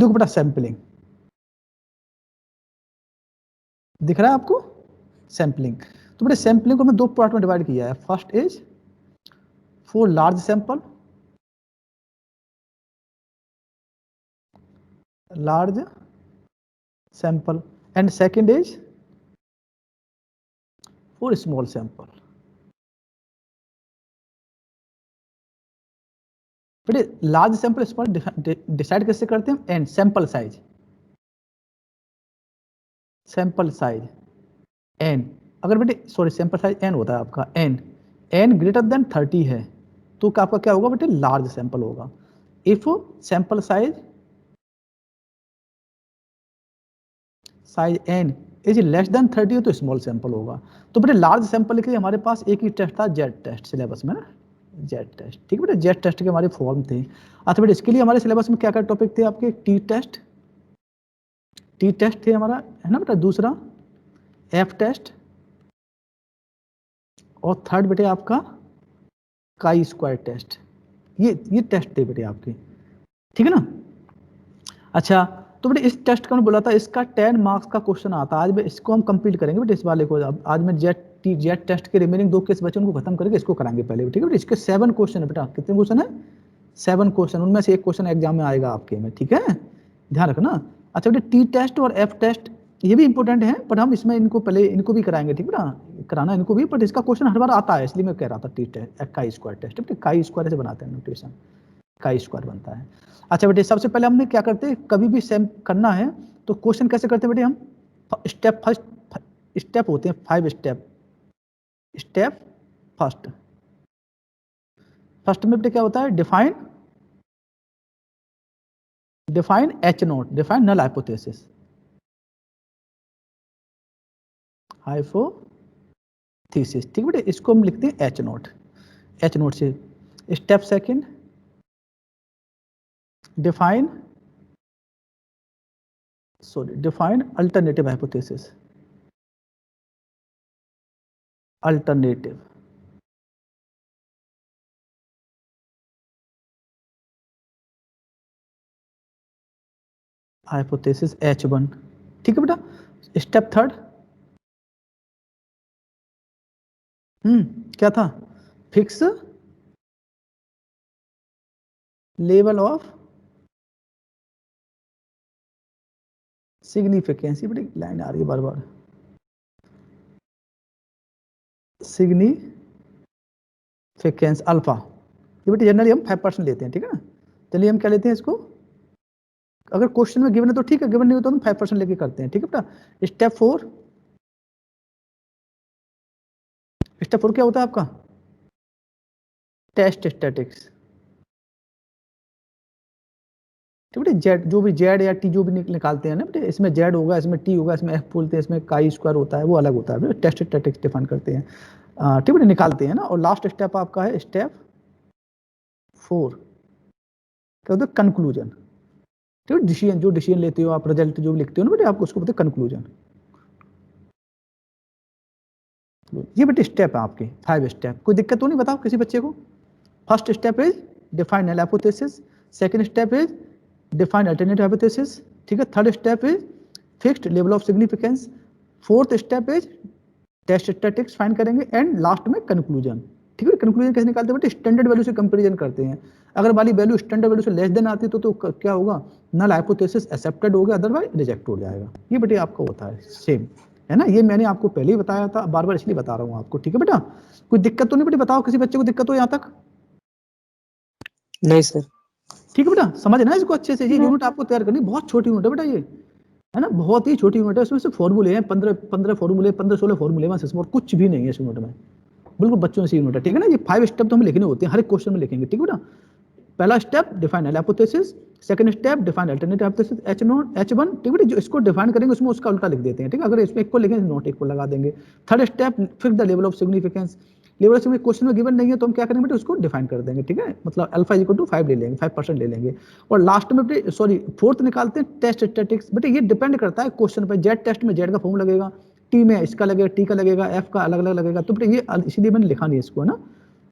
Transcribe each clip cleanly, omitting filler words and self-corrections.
देखो बेटा सैंपलिंग दिख रहा है आपको, सैंपलिंग। तो बेटा सैंपलिंग को मैं दो पार्ट में डिवाइड किया है। First is for large sample, large sample, and second is for small sample. बेटे लार्ज सैंपल स्मॉल डिसाइड कैसे करते हैं? N sample size, sample size N, अगर बेटे सॉरी सैंपल साइज एन होता है आपका, एन एन ग्रेटर देन 30 है तो आपका क्या होगा बेटे? लार्ज सैंपल होगा। If sample size N is less than 30 हो तो स्मॉल सैंपल होगा। तो बेटे लार्ज सैंपल के लिए हमारे पास एक ही टेस्ट था, जेड टेस्ट सिलेबस में ना, जेड टेस्ट। ठीक है बेटे, जेड टेस्ट के हमारे फॉर्म थे। अच्छा बेटे इसके लिए हमारे सिलेबस में क्या क्या टॉपिक थे आपके? टी टेस्ट, टी टेस्ट थे हमारा, है ना बेटा। दूसरा एफ टेस्ट, और थर्ड बेटे आपका काई स्क्वायर टेस्ट। ये टेस्ट थे बेटे आपके, ठीक है ना। अच्छा तो बेटे इस टेस्ट का मैंने बोला था इसका 10 मार्क्स का क्वेश्चन आता है। आज इसको हम कंप्लीट करेंगे बेटे, इस वाले को। आज मैं जेड टेस्ट के रिमेनिंग 2 केस बचे उनको खत्म करके इसको कराएंगे पहले, ठीक है बेटे। इसके 7 क्वेश्चन है बेटा। कितने क्वेश्चन है? 7 क्वेश्चन, उनमें से एक क्वेश्चन एग्जाम में आएगा आपके में, ठीक है, ध्यान रखना। अच्छा बेटे टी टेस्ट और एफ टेस्ट ये भी इंपॉर्टेंट है, पर हम इसमें इनको पहले इनको भी कराएंगे, ठीक है ना, कराना इनको भी। बट इसका क्वेश्चन हर बार आता है, इसलिए मैं कह रहा था T test chi square test, बेटे काई स्क्वायर से बनाते हैं नोटेशन, काई स्क्वायर बनता है। अच्छा बेटे सबसे पहले हमने क्या करते हैं, कभी भी सेम करना है तो क्वेश्चन कैसे करते हैं बेटे हम? स्टेप फर्स्ट स्टेप होते हैं 5 स्टेप। स्टेप फर्स्ट, फर्स्ट में बेटे क्या होता है? Define, define H nought, define null hypothesis, hypothesis, ठीक बेटे। इसको हम लिखते हैं एच नोट, एच नोट से। Step second define, sorry define alternative hypothesis, alternative hypothesis H1, ठीक है बेटा। स्टेप थर्ड क्या था? फिक्स लेवल ऑफ सिग्निफिकेंस, बड़ी लाइन आ रही है बार बार, सिग्निफिकेंस अल्फा। ये बेटे जनरली हम 5% लेते हैं, ठीक है ना। चलिए हम क्या लेते हैं इसको, अगर क्वेश्चन में गिवन है तो ठीक है, गिवन नहीं हो तो हम 5% लेके करते हैं, ठीक है बेटा। स्टेप 4, स्टेप 4 क्या होता है आपका? टेस्ट स्टैटिक्स, ठीक है। जेड जो भी जेड या टी जो भी निकालते हैं ना बेटे, इसमें जेड होगा, इसमें टी होगा, इसमें एफ बोलते हैं, इसमें काई स्क्वायर होता है, वो अलग होता है। टेस्ट स्टैटिक्स डिफाइन करते हैं, ठीक है, निकालते हैं ना। और लास्ट स्टेप आपका है स्टेप 4, क्या होता है? कंक्लूजन, ठीक है। डिसीजन, जो डिसीजन लेते हो आप, रिजल्ट जो लिखते हो ना बेटे, आपको उसको बोलते हैं कंक्लूजन। ये बेटे स्टेप है आपके 5 स्टेप। कोई दिक्कत तो नहीं बताओ किसी बच्चे को? First step is define null hypothesis, second step is define alternative hypothesis, ठीक है। Third step is fixed level of significance, fourth step is test statics find करेंगे, एंड लास्ट में कंक्लूजन, ठीक है। कंक्लूजन कैसे निकालते हैं बेटे? स्टैंडर्ड वैल्यू से कंपैरिजन करते हैं। अगर वाली वैल्यू स्टैंडर्ड वैल्यू से लेस देन आती तो क्या होगा? नल हाइपोथेसिस एक्सेप्टेड हो गया, अदरवाइज रिजेक्ट हो जाएगा। ये बेटे आपका होता है सेम, है ना। ये मैंने आपको पहले ही बताया था, बार बार इसलिए बता रहा हूँ आपको, ठीक है बेटा। कोई दिक्कत तो नहीं बेटे? बताओ किसी बच्चे को दिक्कत हो यहाँ तक? नहीं सर। ठीक है बेटा, समझ ना इसको अच्छे से। ये यूनिट आपको तैयार करनी, बहुत छोटी यूनिट है बेटा ये, है ना, बहुत ही छोटी यूनिट है। उसमें से फॉर्मूले हैं 15 फॉर्मूले, 15-16 फॉर्मूले बस, इसमें और कुछ भी नहीं है इस यूनिट में। बिल्कुल बच्चों से यूनिट है, ठीक है ना। ये 5 स्टेप तो हमें लिखने होते हैं, हर एक क्वेश्चन में लिखेंगे, ठीक है बेटा। पहला step define null hypothesis, second step define alternative hypothesis H1, ठीक है। जो इसको डिफाइन करेंगे उसमें उसका उल्टा लिख देते हैं, ठीक है। अगर इसमें एक को लिखेंगे नोट एक को लगा देंगे। Third step fix the level of significance, level of question में गिवन नहीं है तो हम क्या करेंगे बेटे? उसको डिफाइन कर देंगे, ठीक है। मतलब अल्फा इक्वल टू 5 ले लेंगे, 5% ले लेंगे। और लास्ट में बेटे सॉरी फोर्थ निकालते हैं टेस्ट स्टैटिक्स। बेटे ये डिपेंड करता है क्वेश्चन पर। जेड टेस्ट में जेड का फॉर्म लगेगा, टी में इसका लगेगा, टी का लगेगा, एफ का अलग अलग लगेगा। तो बेटे ये इसीलिए मैंने लिखा नहीं इसको, है ना,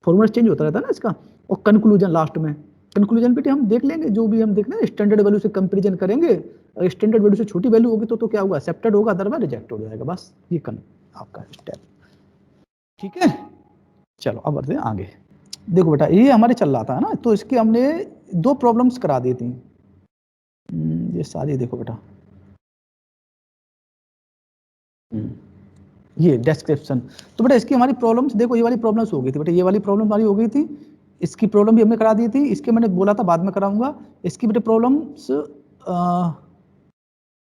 फॉर्मूला चेंज होता रहता है ना इसका। और कंक्लूजन लास्ट में, कंक्लूजन बेटे हम देख लेंगे, जो भी हम देख लेंगे स्टैंडर्ड वैल्यू से कंपैरिजन करेंगे, अगर स्टैंडर्ड वैल्यू से छोटी वैल्यू होगी तो क्या होगा, एक्सेप्टेड होगा, अदरवाइज रिजेक्ट हो जाएगा। बस ये आपका स्टेप, ठीक है। चलो अब बढ़ते हैं आगे। देखो बेटा ये हमारे चल रहा था ना, तो इसके हमने 2 प्रॉब्लम्स करा दी थी। ये सारी देखो बेटा, ये डिस्क्रिप्शन, तो बेटा इसकी हमारी प्रॉब्लम्स देखो, ये वाली प्रॉब्लम्स हो गई थी बेटा, ये वाली प्रॉब्लम हमारी हो गई थी, इसकी प्रॉब्लम भी हमने करा दी थी, इसके मैंने बोला था बाद में कराऊंगा, इसकी बेटे प्रॉब्लम्स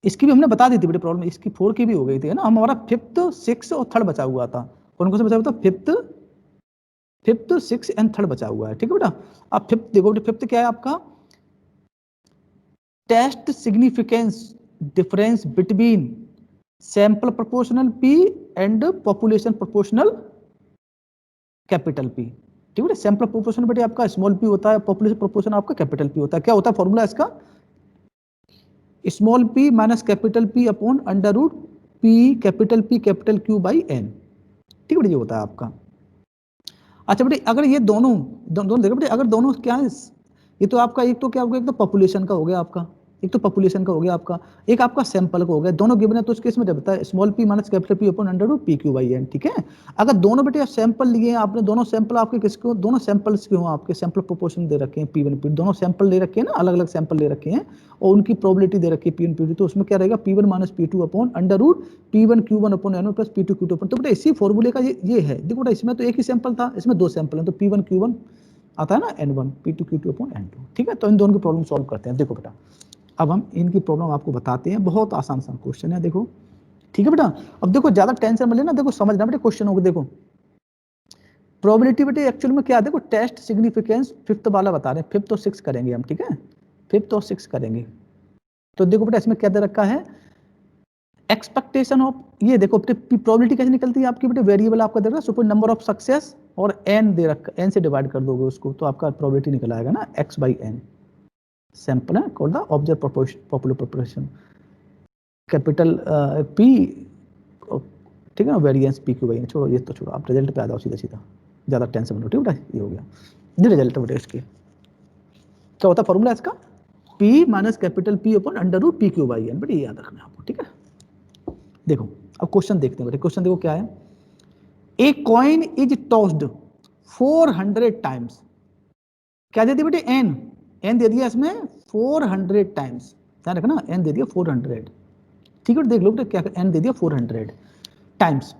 इसकी भी हमने बता दी थी बेटे प्रॉब्लम, इसकी 4 की भी हो गई थी, है ना। हमारा 5th 6 और 3rd बचा हुआ था, कौन कौन सा बचा हुआ था, 5th 6 एंड 3rd बचा हुआ है, ठीक है बेटा। अब 5th देखो बेटे, 5th क्या है आपका, test significance difference between sample proportional P and population proportional capital P, ठीक है। सैंपल प्रोपोर्शनल बेटे आपका स्मॉल पी होता है, पॉपुलेशन प्रोपोर्शन आपका कैपिटल पी होता है। क्या होता है फॉर्मूला इसका, small P minus capital P upon under root P capital Q by N, ठीक है बेटे, ये होता है आपका। अच्छा बेटे अगर ये दोनों देखो बेटे, अगर दोनों क्या है, ये तो आपका एक तो क्या हो गया, एक तो पॉपुलेशन का हो गया आपका, एक तो पॉपुलेशन का हो गया आपका, एक आपका सैंपल का हो गया, दोनों गिवन है, तो उस केस में रहता है small P minus capital P upon under root P Q by N, ठीक है। अगर दोनों बेटे सैंपल लिए हैं आपने, दोनों सैंपल आपके किसको, दोनों सैंपल्स के हो आपके, सैंपल प्रोपोर्शन दे रखे हैं P1 P2, दोनों सैंपल ले रखे हैं ना, अलग अलग सैंपल ले रखे हैं और उनकी प्रोबेबिलिटी दे रखी है P1 P2, तो उसमें क्या रहेगा P1 minus P2 upon under root P1 Q1 upon N1 plus P2 Q2 upon, तो बेटा इसी फॉर्मूले का ये है। देखो बेटा इसमें तो एक ही सैंपल था, इसमें 2 सैंपल हैं, तो P1 Q1 आता है ना N1 P2 Q2 upon N2, ठीक है। तो इन दोनों की प्रॉब्लम सॉल्व करते हैं। देखो बेटा अब हम इनकी प्रॉब्लम आपको बताते हैं, बहुत आसान सा क्वेश्चन है, देखो ठीक है बेटा। अब देखो ज्यादा टेंशन मत लेना, देखो समझना बेटे क्वेश्चन होगा, देखो प्रोबेबिलिटी बेटे एक्चुअल में क्या है, देखो टेस्ट सिग्निफिकेंस 5th वाला बता रहे हैं, 5th और 6 करेंगे हम, ठीक है 5th और 6 करेंगे। तो देखो बेटा इसमें क्या दे रखा है, एक्सपेक्टेशन ऑफ, ये देखो प्रोबेबिलिटी कैसे निकलती है आपकी बेटे, वेरिएबल आपका दे रखा है सुपर नंबर ऑफ सक्सेस और n दे रखा, n से डिवाइड कर दोगे उसको, तो आपका प्रोबेबिलिटी निकल आएगा ना x बाई n, सैंपल है called the observe popular proportion capital P, ठीक है ना, variance P Q by N, छोड़ो ये तो छोड़ो, आप रिजल्ट पे आ जाओ सीधा सीधा, ज़्यादा टेंशन मत लो, ठीक है बेटा, ये हो गया, ये रिजल्ट बेटा इसके क्या होता है फॉर्मूला इसका, P minus capital P upon under root P Q by n, बेटा ये याद रखना है आपको, ठीक है। देखो अब क्वेश्चन देखते हैं बेटे, क्वेश्चन देखो क्या है, a coin is tossed 400 times, क्या दे दिया बेटे एन दे दिया इसमें 400 टाइम्स, ध्यान रखना एन दे दिया 400, ठीक है देख लो बेटे क्या एन दे दिया 400 times,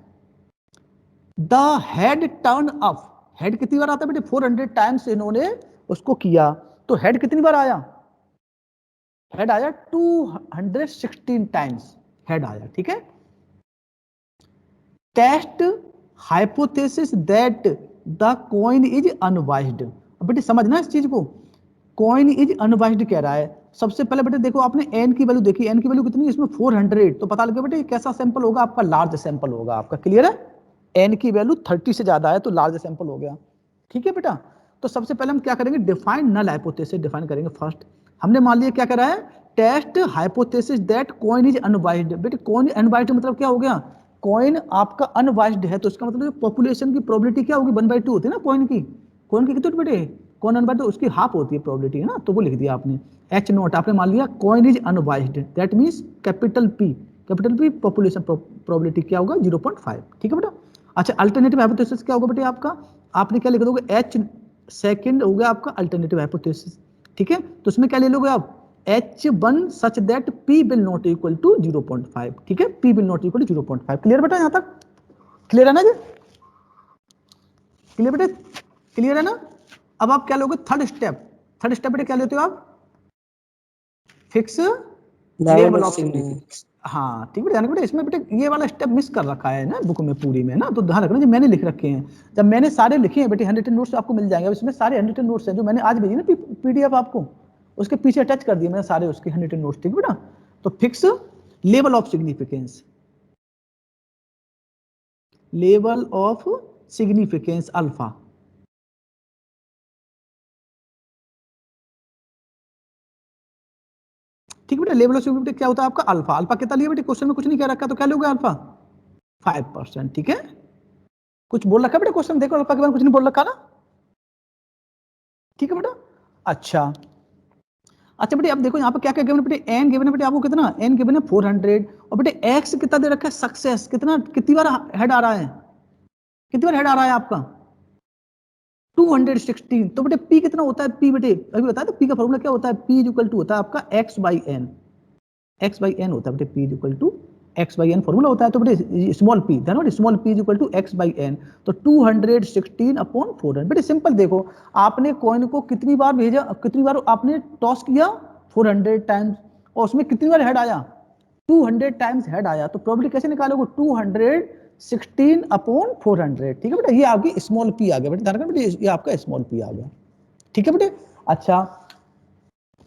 the head turn up, head कितनी बार आता है बेटे 400 टाइम्स इन्होंने उसको किया, तो हेड कितनी बार आया, हेड आया 216 टाइम्स हेड आया, ठीक है। Test hypothesis that the coin is unbiased, बेटे समझना इस चीज को, कॉइन इज अनवाइज्ड कह रहा है। सबसे पहले बेटे देखो आपने एन की वैल्यू देखी, एन की वैल्यू कितनी है इसमें 400, तो पता लगे बेटे कैसा सैंपल होगा आपका, लार्ज सैंपल होगा आपका, क्लियर है। एन की वैल्यू 30 से ज्यादा है तो लार्ज सैंपल हो गया, ठीक है बेटा। तो सबसे पहले हम क्या करेंगे, डिफाइन नल हाइपोथेसिस डिफाइन करेंगे फर्स्ट। हमने मान लिया क्या कर रहा है, test hypothesis that coin is unbiased, बेटे कॉइन अनवाइज्ड मतलब क्या हो गया, कॉइन आपका अनवाइज्ड है, तो इसका मतलब पॉपुलेशन की प्रोबेबिलिटी क्या होगी 1/2 होती है ना कॉइन की कितनी होती बेटे, कॉइन अनवाइज्ड तो उसकी हाफ होती है प्रोबेबिलिटी, है ना, तो वो लिख दिया आपने एच नॉट, आपने मान लिया coin is unbiased, that means capital P population probability क्या होगा 0.5, ठीक है बेटा। अच्छा अल्टरनेटिव हाइपोथेसिस क्या होगा बेटे आपका, आपने क्या लिख दोगे एच सेकंड हो गया आपका अल्टरनेटिव हाइपोथेसिस, ठीक है। तो उसमें क्या ले लोगे आप H1 such that P will not equal to 0.5, ठीक है, P will not equal to 0.5, clear बेटा, यहां तक क्लियर है ना जी, क्लियर बेटा, क्लियर है ना। अब आप क्या लोगे थर्ड स्टेप बेटे क्या लेते हो आप, फिक्स लेवल ऑफ सिग्निफिकेंस, हाँ ठीक है बेटे, इसमें बेटे ये वाला स्टेप मिस कर रखा है ना बुक में पूरी में ना, तो ध्यान रखना जो मैंने लिख रखे हैं, जब मैंने सारे लिखे हैं बेटे 100 नोट्स आपको मिल जाएंगे, इसमें सारे 100 नोट्स हैं जो मैंने आज भेजी ना पीडीएफ आपको, उसके पीछे अटैच कर दिए मैंने सारे उसके 100 नोट्स, ठीक है बेटा। तो fix level of significance, level of significance alpha, ठीक है बेटा, लेवल ऑफ सिग्निफिकेंस क्या होता है आपका अल्फा, अल्फा कितना लिया बेटे, क्वेश्चन में कुछ नहीं कह रखा, तो क्या लोगे अल्फा 5%, ठीक है। कुछ बोल रखा बेटा क्वेश्चन, देखो अल्फा के बारे में कुछ नहीं बोल रखा ना, ठीक है बेटा। अच्छा अच्छा बेटे अब देखो यहाँ पे क्या क्या गिवन है बेटे, एन गिवन है बेटे आपको कितना, एन गिवन है 400 और बेटे एक्स कितना दे रखा है, सक्सेस कितना, कितनी बार हेड आ रहा है, कितनी बार हेड आ रहा है आपका 216। तो बेटे पी कितना होता है, पी बेटे अभी बताया तो पी का फॉर्मूला क्या होता है, पी इक्वल टू होता है आपका x by n, x by n होता है बेटे, p equal to x by n formula होता है। तो बेटे स्मॉल पी ध्यान, small p equal to x by n, तो 216 अपॉन 400। बेटे सिंपल देखो, आपने कॉइन को कितनी बार भेजा, कितनी बार आपने टॉस किया 400 टाइम्स, और उसमें कितनी बार हेड आया 200 टाइम्स हेड आया, तो प्रोबेबिलिटी कैसे निकालोगे 216 अपॉन 400। ठीक है बेटा, ये आपकी स्मॉल पी आ गया बेटे, ध्यान रखना बेटे ये आपका स्मॉल पी आ गया। ठीक है बेटे, अच्छा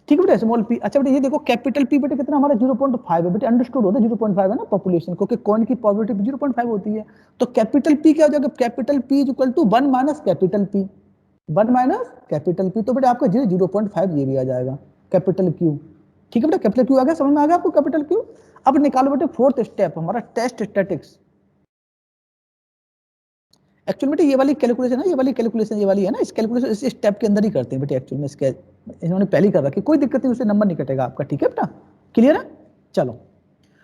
ठीक है बेटे स्मॉल पी। अच्छा बेटे ये देखो कैपिटल पी बेटे कितना हमारा 0.5 है बेटे, अंडरस्टूड होता है 0.5 है ना पॉपुलेशन, क्योंकि कॉइन की प्रोबेबिलिटी 0.5 होती है। तो कैपिटल पी क्या हो जाएगा, capital P is equal to 1 minus capital P, 1 minus capital P, तो बेटे आपका 0.5 ये भी आ जाएगा कैपिटल क्यू। ठीक है बेटा, कैपिटल क्यू आ गया, समझ में आ गया आपको कैपिटल क्यू। अब निकालो बेटे फोर्थ स्टेप हमारा टेस्ट स्टैटिक्स। एक्चुअली बेटे ये वाली कैलकुलेशन है, ये वाली कैलकुलेशन ये वाली है ना, इस कैलकुलेशन इस स्टेप के अंदर ही करते हैं बेटे, एक्चुअली में इसके इन्होंने पहले ही कर रखी, कोई दिक्कत नहीं, उससे नंबर नहीं कटेगा आपका। ठीक है बेटा, क्लियर है। चलो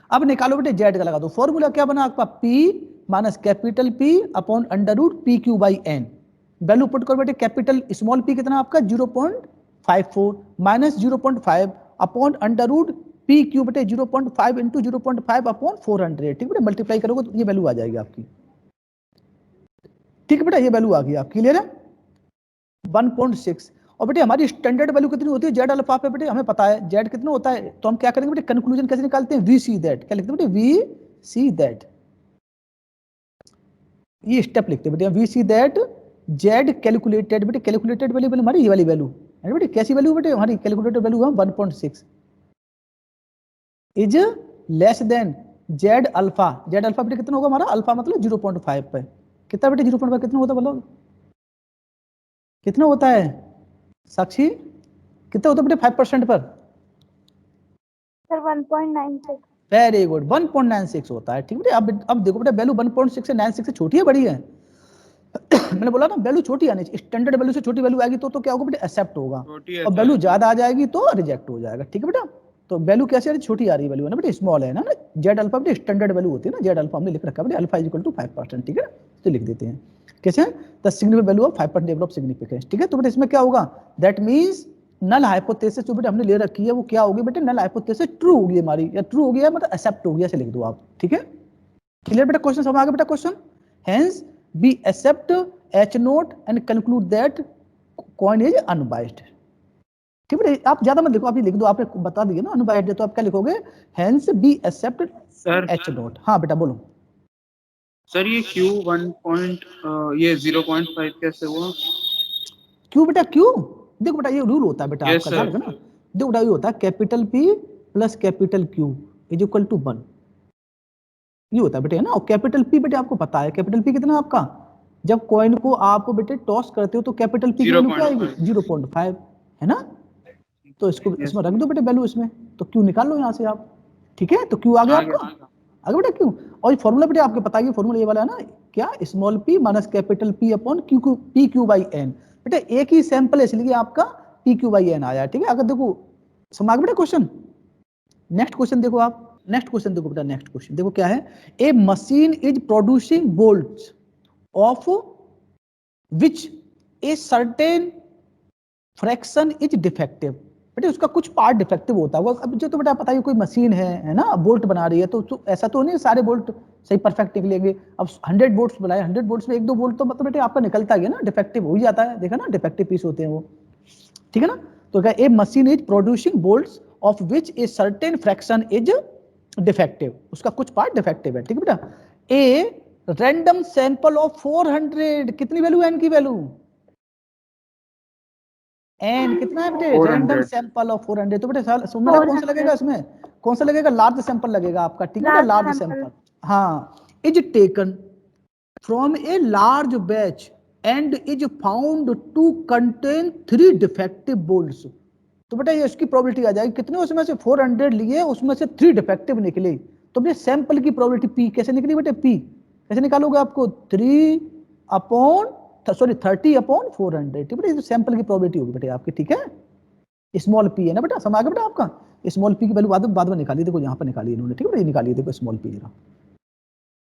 अब निकालो बेटे जेड का लगा दो, फॉर्मूला क्या बना आपका, p minus capital P upon under root P Q by n. Value put करो बेटे, कैपिटल स्मॉल पी कितना आपका 0.54 minus 0.5 upon under root P q बेटे 0.5 इंटू 0.5 अपॉन 400। ठीक बेटे, मल्टीप्लाई करोगे तो ये वैल्यू आ जाएगी आपकी। ठीक है बेटा, ये वैल्यू आ गई आपकी, क्लियर है 1.6। और बेटे हमारी स्टैंडर्ड वैल्यू कितनी होती है जेड अल्फा पे बेटे, हमें पता है जेड कितना होता है, तो हम क्या करेंगे बेटे, कंक्लूजन कैसे निकालते हैं, वी सी दैट, क्या लिखते हैं बेटे, वी सी दैट, ये स्टेप लिखते हैं बेटे, we see that Z calculated बेटे, कैलकुलेटेड वैल्यू हमारी ये वाली वैल्यू है बेटे, कैसी वैल्यू बेटे, हमारी कैलकुलेटेड वैल्यू है 1.6 is less then Z alpha, Z alpha बेटे कितना होगा हमारा, अल्फा मतलब 0.5 पे, कितना बेटे 0.5 कितना होता है बोलो, कितना होता है साक्षी, कितना होता है बेटे 5% पर, सर 1.96। वेरी गुड 1.96 होता है। ठीक है, अब देखो बेटा वैल्यू 1.6 से 96 से छोटी है बड़ी है मैंने बोला ना वैल्यू छोटी आनी चाहिए, स्टैंडर्ड वैल्यू से छोटी वैल्यू आएगी तो क्या होगा बेटा, एक्सेप्ट होगा, और वैल्यू ज्यादा आ जाएगी तो रिजेक्ट हो जाएगा। ठीक है बेटा, तो वैल्यू कैसे आ रही, छोटी आ रही वैल्यू है ना बेटा, स्मॉल है ना, Z alpha beta standard value होती है ना, जेड अल्फा हमने लिख रखा है बेटा, अल्फा इज इक्वल टू 5%। ठीक है, तो लिख देते हैं कैसे, the significant value of 5% develop significance. ठीक है, तो बेटा इसमें क्या होगा, दैट मींस नल हाइपोथेसिस जो बेटा हमने ले रखी है वो क्या होगी बेटा, नल हाइपोथेसिस ट्रू होगी हमारी, या ट्रू होगी मतलब एक्सेप्ट होगी, ऐसे लिख दो आप। ठीक है, क्लियर बेटा, क्वेश्चन समझ आ गया बेटा, question hence we accept H note and conclude that coin is unbiased। ठीक है, आप ज्यादा मत लिखो, आप ये लिख दो, आपने बता दिया ना अनबायस्ड, तो आप क्या लिखोगे, hence be accept H not. हाँ बेटा बोलो सर, ये Q 0.5 कैसे हुआ, क्यों बेटा, क्यों देखो बेटा ये रूल होता है बेटा Yes, आपका, ध्यान sir. रखना, देखो बेटा ये होता है capital P plus capital Q is equal to 1, ये होता है बेटे है ना। और कैपिटल P बेटे आपको पता है कैपिटल P कितना आपका, जब कॉइन को आप बेटे टॉस करते हो तो कैपिटल P की वैल्यू क्या आएगी 0.5 है ना, तो इसको Yes, इसमें रख दो बेटे वैल्यू इसमें, तो क्यू निकाल लो यहाँ से आप। ठीक है, तो क्यू आ गया आपका, आगे बेटा क्यू, और फॉर्मूला बेटे आपके पता है फॉर्मूला ये वाला है ना, क्या small p minus capital P upon p Q by n. बेटा एक ही सैंपल है इसलिए आपका पी क्यू बाई एन आया। ठीक है, अगर देखो समझ बेटा क्वेश्चन, नेक्स्ट क्वेश्चन देखो आप, नेक्स्ट क्वेश्चन देखो बेटा, नेक्स्ट क्वेश्चन देखो क्या है, a machine is producing bolts of which a certain fraction is defective. बेटे उसका कुछ पार्ट डिफेक्टिव होता है, वो अब जो तो बेटा पता है कोई मशीन है ना, बोल्ट बना रही है, तो ऐसा तो नहीं सारे बोल्ट सही परफेक्ट निकलेंगे, अब 100 बोल्ट्स बनाए, 100 बोल्ट्स में एक दो बोल्ट तो मतलब बेटे आपका निकलता ही है ना, डिफेक्टिव हो ही जाता है, देखा ना डिफेक्टिव पीस होते हैं वो। ठीक है ना, तो क्या a machine is producing bolts of which a certain fraction is defective, उसका कुछ पार्ट डिफेक्टिव है। ठीक है बेटा, ए रैंडम सैंपल ऑफ 400, कितनी वैल्यू है एन की वैल्यू, एन कितना है बेटे, रैंडम सैंपल ऑफ 400, तो बेटे सुनना कौन सा लगेगा इसमें, कौन सा लगेगा, लार्ज सैंपल लगेगा आपका। ठीक है, लार्ज सैंपल, हाँ, is taken from a large batch and is found to contain 3 defective bolts. तो बेटा ये इसकी प्रोबेबिलिटी आ जाएगी, कितने उसमें से 400 लिए उसमें से 3 डिफेक्टिव निकले, तो बेटे सैंपल की प्रोबेबिलिटी पी कैसे निकली बेटे, पी कैसे निकालोगे आपको 3 अपॉन सॉरी 30/400, ठीक है, सैंपल की प्रोबेबिलिटी होगी बेटे आपकी, ठीक है। स्मॉल पी है ना बेटा, समझ आ गया बेटा आपका। स्मॉल पी की वैल्यू बाद में निकाली, देखो यहाँ पर निकाली इन्होंने, ठीक है, ये निकाली देखो स्मॉल पी जरा,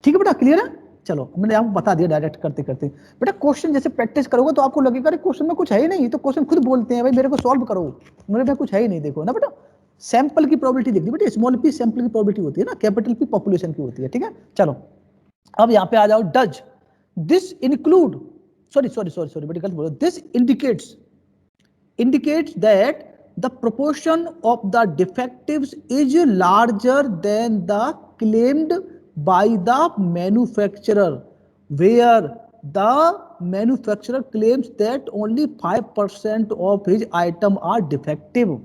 ठीक है बेटा, क्लियर है। चलो मैंने आपको बता दिया डायरेक्ट करते करते। बेटा क्वेश्चन जैसे प्रैक्टिस करोगे तो आपको लगेगा अरे क्वेश्चन में कुछ है ही नहीं, तो क्वेश्चन खुद बोलते हैं भाई मेरे को सॉल्व करो, मेरे में कुछ है ही नहीं, देखो ना बेटा। सैंपल की प्रोबेबिलिटी देखनी बेटा, स्मॉल पी सैंपल की प्रोबेबिलिटी होती है ना, कैपिटल पी पॉपुलेशन की होती है, ठीक है। चलो अब यहाँ पे आ जाओ, डज दिस इंक्लूड, सॉरी बेटा गलत बोलो, this indicates that the proportion of the defectives is larger than the claimed by the manufacturer, where the manufacturer claims that only 5% of his item are defective,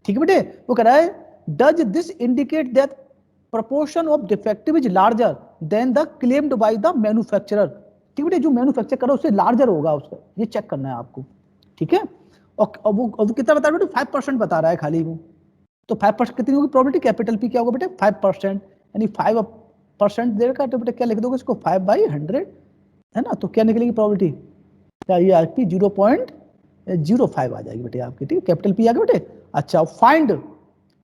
ठीक है बेटे। वो कह रहा है does this indicate that proportion of defective is larger than the claimed by the manufacturer, ठीक है बेटे, जो मैन्युफैक्चर कर रहा है उससे लार्जर होगा उसका, ये चेक करना है आपको, ठीक है। और वो कितना बता रहा है बेटे, 5% बता रहा है खाली वो, तो 5% कितनी होगी प्रोबेबिलिटी, कैपिटल पी क्या होगा बेटे 5%, यानी 5% देर का, तो बेटे क्या लिख दोगे इसको 5/100 है ना, तो क्या निकलेगी प्रोबेबिलिटी, क्या ये आपकी 0.05 आ जाएगी बेटे आपकी, ठीक है, कैपिटल पी आ गया बेटे। अच्छा find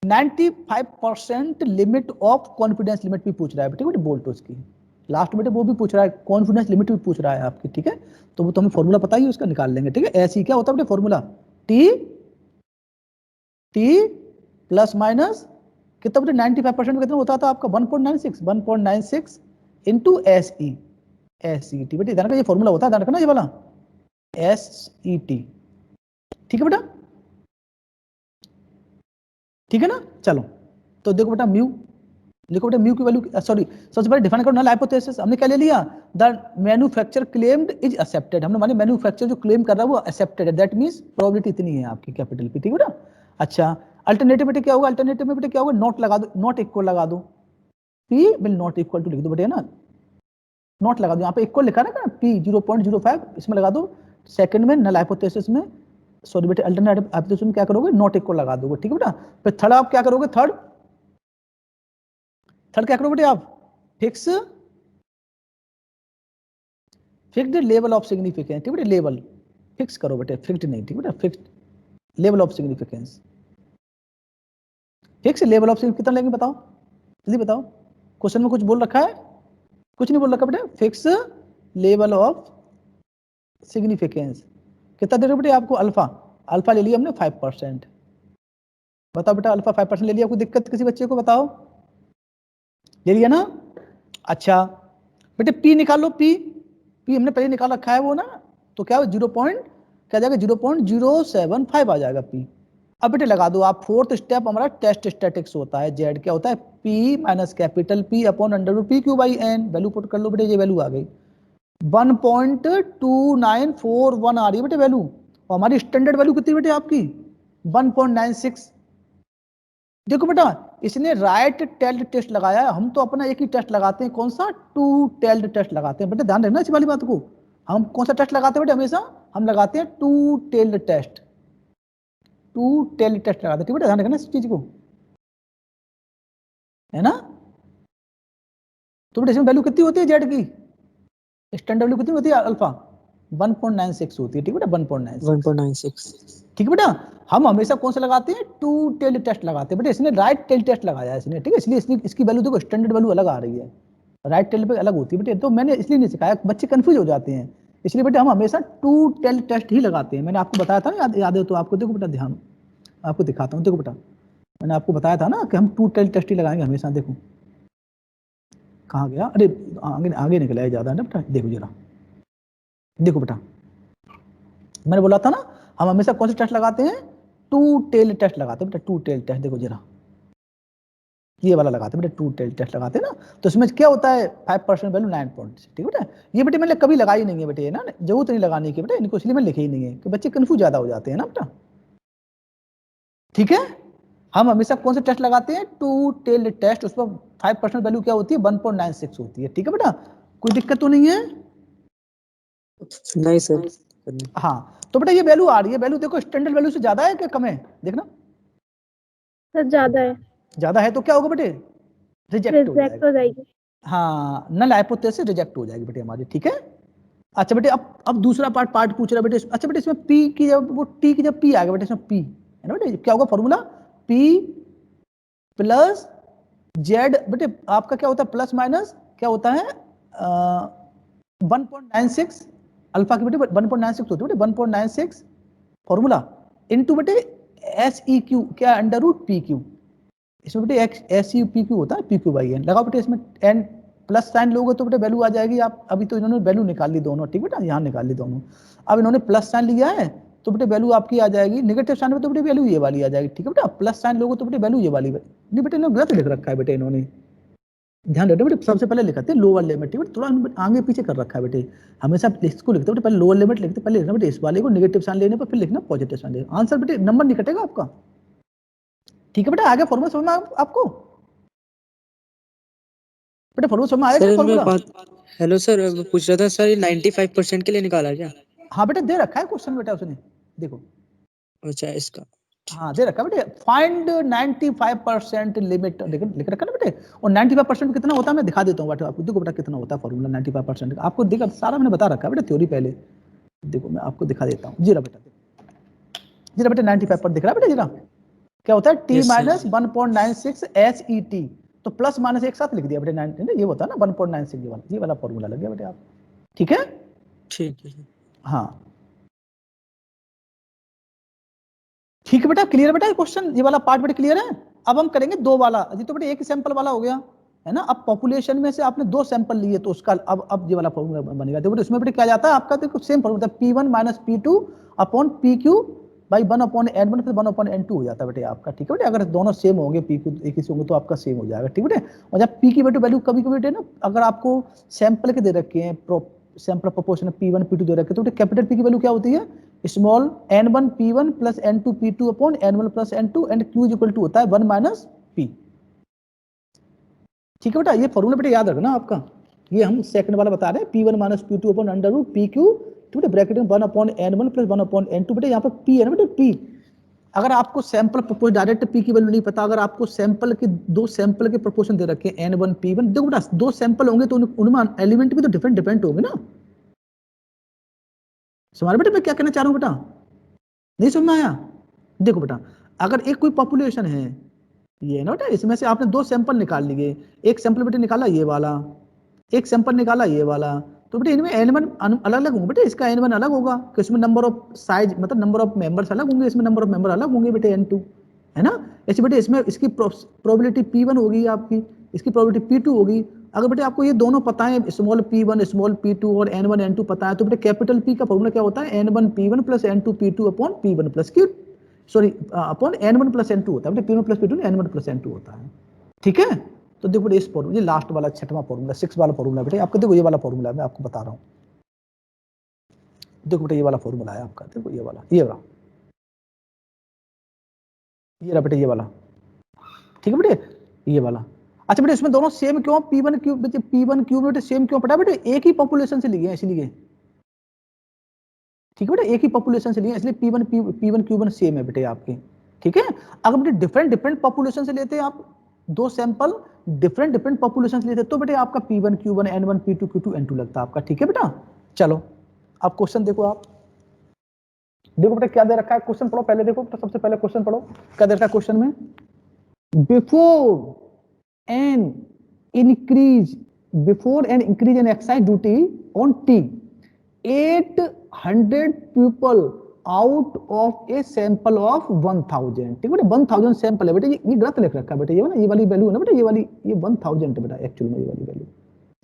95% limit of confidence limit भी पूछ रहा है बेटे बोल्ट उसकी लास्ट बेटे, वो भी पूछ रहा है, कॉन्फिडेंस लिमिट भी पूछ रहा है आपकी, ठीक है। तो वो तो हमें फॉर्मूला पता ही उसका निकाल लेंगे, ठीक है। ऐसी क्या होता है बेटे फॉर्मूला, टी प्लस माइनस कितना बेटे 95% में कितना होता था आपका 1.96 इंटू एस ई टी बेटे, ध्यान रखना ये फॉर्मूला होता है, ध्यान रखना ये वाला SET, ठीक है बेटा, ठीक है ना। चलो तो देखो बेटा म्यू, लिखो बेटा म्यू की वैल्यू, सॉरी सबसे पहले डिफाइन करो नल हाइपोथेसिस, हमने क्या ले लिया, the manufacture claimed is accepted, हमने माने मैन्युफैक्चर जो क्लेम कर रहा है वो एक्सेप्टेड है, दैट मींस प्रोबेबिलिटी इतनी है आपकी कैपिटल पी, ठीक है बेटा। अच्छा अल्टरनेटिव बेटे क्या होगा, अल्टरनेटिव में बेटे क्या होगा, नॉट लगा दो, नॉट इक्वल लगा दो, p will not equal to लिख दो बेटे ना, नॉट लगा दो, यहाँ पे इक्वल लिखा है ना पी 0.05 इसमें लगा दो, सेकंड में नल हाइपोथेसिस में, सॉरी बेटे अल्टरनेटिव हाइपोथेसिस में क्या करोगे, नॉट इक्वल लगा दोगे, ठीक है बेटा। फिर थर्ड आप क्या करोगे, थर्ड क्या करोगे बेटे आप, fix the level of significance, ठीक है बेटे, लेवल फिक्स करो बेटे, फिक्स्ड नहीं, ठीक है बेटा, fixed level of significance, fix level of significance कितना लेंगे बताओ, जल्दी बताओ, क्वेश्चन में कुछ बोल रखा है, कुछ नहीं बोल रखा बेटे, फिक्स लेवल ऑफ सिग्निफिकेंस कितना दे रहे बेटे आपको, अल्फा ले लिया हमने 5%, बताओ बेटा अल्फा 5% ले लिया, कोई दिक्कत किसी बच्चे को बताओ, ले लिया ना। अच्छा बेटे पी निकाल लो, पी हमने पहले निकाल रखा है वो ना, तो क्या 0.075 आ जाएगा पी। अब बेटे लगा दो आप, फोर्थ स्टेप हमारा टेस्ट स्टैटिक्स होता है, जेड क्या होता है, P minus capital P upon √p/n, value put कर लो बेटे, ये वैल्यू आ गई 1.2941 आ रही है बेटे वैल्यू, और हमारी स्टैंडर्ड वैल्यू कितनी बेटे आपकी 1.96। देखो बेटा इसने राइट टेल्ड टेस्ट लगाया है, हम तो अपना एक ही टेस्ट लगाते हैं, कौन सा, टू टेल्ड टेस्ट लगाते हैं बेटे, ध्यान रखना इस वाली बात को, हम कौन सा टेस्ट लगाते हैं बेटे, हमेशा हम लगाते हैं टू टेल्ड टेस्ट लगाते हैं, बेटा ध्यान रखना इस चीज को, है ना। तो बेटा इसमें वैल्यू कितनी होती है जेड की, स्टैंडर्ड वैल्यू कितनी होती है अल्फा 1.96 होती है, ठीक है बेटा 1.96, ठीक है बेटा। हम हमेशा कौन सा लगाते हैं, टू टेल टेस्ट लगाते हैं बेटा, इसने राइट टेल टेस्ट लगाया है इसने, ठीक है, इसलिए इसकी वैल्यू देखो स्टैंडर्ड वैल्यू अलग आ रही है, राइट टेल पे अलग होती है बेटे, तो मैंने इसलिए नहीं सिखाया, बच्चे कंफ्यूज हो जाते हैं, इसलिए बेटा हम हमेशा टू टेल टेस्ट ही लगाते हैं, मैंने आपको बताया था ना, याद है तो आपको, देखो बेटा ध्यान आपको दिखाता हूँ, देखो बेटा मैंने आपको बताया था ना कि हम टू टेल टेस्ट ही लगाएंगे हमेशा, देखो कहाँ गया, अरे आगे निकला है ज्यादा ना बेटा, देखो जरा, देखो बेटा मैंने बोला था ना हम हमेशा कौन से टेस्ट लगाते हैं, टू टेल टेस्ट लगाते हैं बेटा, टू टेल टेस्ट, देखो जरा ये वाला लगाते हैं बेटा, टू टेल टेस्ट लगाते हैं ना, तो इसमें क्या होता है 5% वैल्यू 9 पॉइंट, ठीक है बेटा। ये बेटे मैंने कभी लगाई नहीं है बेटे, ये ना जरूरत नहीं लगाने की बेटा, इनको इसलिए मैंने लिखे ही नहीं है कि बच्चे कंफ्यूज ज्यादा हो जाते हैं ना बेटा, ठीक है। हम हमेशा कौन से टेस्ट लगाते हैं, टू टेल टेस्ट, उस पर 5% वैल्यू क्या होती है 1.96 होती है, ठीक है बेटा, कोई दिक्कत तो नहीं है, नहीं सर। हाँ तो बेटा ये वैल्यू आ रही है, वैल्यू देखो स्टैंडर्ड वैल्यू से ज्यादा है कि कम है, देखना सर ज्यादा है, ज्यादा है तो क्या होगा बेटे, रिजेक्ट हो हो जाएगी, हाँ नल हाइपोथेसिस रिजेक्ट हो जाएगी बेटे हमारी, ठीक है। अच्छा बेटे अब दूसरा पार्ट पूछ रहा है बेटे। अच्छा बेटे इसमें P की जब वो T की जब P आ गया बेटे, इसमें P है ना बेटे, क्या होगा फॉर्मूला? P प्लस Z बेटे आपका क्या होता है, प्लस माइनस क्या होता है 1.96 अल्फा की बेटे 1.96 होती है बेटे, 1.96 फॉर्मूला इनटू बेटे SEQ क्या अंडर रूट PQ। इसमें बेटे SEQ होता है PQ बाई N। लगाओ बेटे इसमें N प्लस साइन लोगे तो बेटे वैल्यू आ जाएगी। आप अभी तो इन्होंने वैल्यू निकाल ली दोनों, ठीक बेटा, यहाँ निकाल ली दोनों। अब इन्होंने प्लस साइन लिया है तो बेटे वैल्यू आपकी आ जाएगी, नेगेटिव साइन में तो बेटे वैल्यू ये वाली आ जाएगी, ठीक है बेटा। प्लस साइन लोगे तो बेटे वैल्यू ये वाली, नहीं बेटे इन्होंने गलत लिख रखा है बेटे, इन्होंने ध्यान रखो बेटे, सबसे पहले लिखते हैं लोअर लिमिट, ठीक है, थोड़ा आगे पीछे कर रखा है बेटे। हमेशा इसको लिखते बेटे पहले लोअर लिमिट लिखते, पहले लिखना बेटे इस वाले को नेगेटिव साइन लेने पर, फिर लिखना पॉजिटिव साइन लेना। आंसर बेटे नंबर नहीं कटेगा आपका, ठीक है बेटा। आगे फॉर्मूला समझ में आपको बेटा, फॉर्मूला समझ में आया क्या फॉर्मूला? हेलो सर, मैं पूछ रहा था सर ये 95% के लिए निकाला क्या? हाँ बेटा दे रखा है क्वेश्चन बेटा उसने, देखो। अच्छा इसका, हाँ दे रखा है बेटे, फाइंड 95% लिमिट लिख रखा है ना बेटे। और 95% कितना होता है मैं दिखा देता हूँ बेटा आपको, देखो बेटा कितना होता है फॉर्मूला 95% का, आपको दिखा सारा मैंने बता रखा है बेटा थ्योरी पहले। देखो मैं आपको दिखा देता हूँ, जीरा बेटा, जीरा बेटा 95% दिख रहा है बेटा, जीरा क्या होता है T माइनस 1.96 SET, तो प्लस माइनस एक साथ लिख दिया बेटे 90, ये होता है ना 1.96, ये वाला फॉर्मूला लग गया बेटे आप, ठीक है। ठीक है हाँ ठीक है बेटा, क्लियर बेटा क्वेश्चन, ये वाला पार्ट बेटा क्लियर है। अब हम करेंगे दो वाला, ये तो बेटा एक ही सैंपल वाला हो गया है ना। अब पॉपुलेशन में से आपने दो सैंपल लिए तो उसका अब ये वाला फॉर्मूला बनेगा। देखो इसमें बेटा क्या जाता है आपका, देखो same formula P1 minus P2 upon PQ by 1/N1 फिर 1/N2 हो जाता है बेटे आपका, ठीक है बेटे। अगर दोनों सेम होंगे PQ एक ही से होंगे तो आपका सेम हो जाएगा, ठीक बेटे। और जब P की बेटे वैल्यू कभी कभी बेटे ना, अगर आपको सैंपल के दे रखे हैं, सैंपल प्रोपोर्शन P1 P2 दे रखे, तो बेटे कैपिटल P की वैल्यू क्या होती है, small N1 P1 plus N2 P2 upon N1 plus N2 and Q is equal to होता है 1 माइनस P, ठीक है बेटा। ये फॉर्मूला बेटा याद रखना आपका, ये हम सेकंड वाला बता रहे हैं, P1 minus P2 upon under root PQ, ठीक है, ब्रैकेट में 1/N1 प्लस 1/N2 बेटा। यहाँ पर P है ना बेटा, P अगर आपको सैंपल प्रोपोर्शन डायरेक्ट P की वैल्यू नहीं पता, अगर आपको सैंपल के दो सैंपल के प्रोपोर्शन दे रखे हैं N1 P1, देखो बेटा दो सैंपल होंगे तो उनमें एलिमेंट भी तो डिफरेंट डिफरेंट होंगे ना। समझ बेटा मैं क्या कहना चाह रहा हूँ बेटा, नहीं समझ में आया? देखो बेटा अगर एक कोई पॉपुलेशन है ये ना बेटा, इसमें से आपने दो सैंपल निकाल लिए, एक सैंपल बेटे निकाला ये वाला, एक सैंपल निकाला ये वाला, तो बेटे इनमें N1 अलग अलग होंगे बेटे, इसका N1 अलग होगा, कि इसमें नंबर ऑफ साइज मतलब नंबर ऑफ मेंबर्स अलग होंगे, इसमें नंबर ऑफ मेंबर अलग होंगे बेटे N2, है ना। ऐसे बेटे इसमें इसकी प्रोबेबिलिटी P1 होगी आपकी, इसकी प्रोबेबिलिटी P2 होगी। अगर बेटे आपको ये दोनों पता है, स्मॉल P1 स्मॉल P2 और N1 N2 पता है, तो बेटे कैपिटल P का फॉर्मूला क्या होता है, N1 P1 plus N2 P2 upon P1 plus Q, sorry upon N1 plus N2 होता है बेटे, P1 plus P2 N1 plus N2 होता है, ठीक है। तो देखो बेटे इस फॉर्मूला, ये लास्ट वाला छठवां फॉर्मूला 6 वाला फॉर्मूला बेटे आपका, देखो ये वाला फॉर्मूला मैं आपको बता रहा हूँ, देखो बेटे ये वाला फॉर्मूला है आपका, देखो ये वाला, ये रहा बेटे ये वाला, ठीक है बेटे ये वाला। अच्छा बेटे इसमें दोनों सेम क्यों, P1 क्यूब बेटे, P1 क्यूब बेटे सेम क्यों पड़ा बेटे, एक ही पॉपुलेशन से लिए हैं इसलिए, ठीक है बेटे, एक ही पॉपुलेशन से लिए इसलिए P1 क्यूब सेम है बेटे आपके, ठीक है। अगर बेटे डिफरेंट डिफरेंट पॉपुलेशन से लेते हैं आप, दो सैंपल डिफरेंट डिफरेंट पॉपुलेशन से लेते तो बेटे आपका P1 Q1 N1 P2 Q2 N2 लगता है आपका, ठीक है बेटा। चलो अब क्वेश्चन देखो आप, देखो बेटा क्या दे रखा है क्वेश्चन, पढ़ो पहले, देखो तो सबसे पहले क्वेश्चन पढ़ो क्या दे रखा है क्वेश्चन में, before N increase in excise duty on T 800 people out of A sample of 1000, ठीक है बेटा, 1000 सैंपल है बेटा, ये गलत लिख रखा है बेटा, ये वाली वैल्यू है ना बेटा, ये वाली ये 1000 है बेटा एक्चुअल में, ये वाली वैल्यू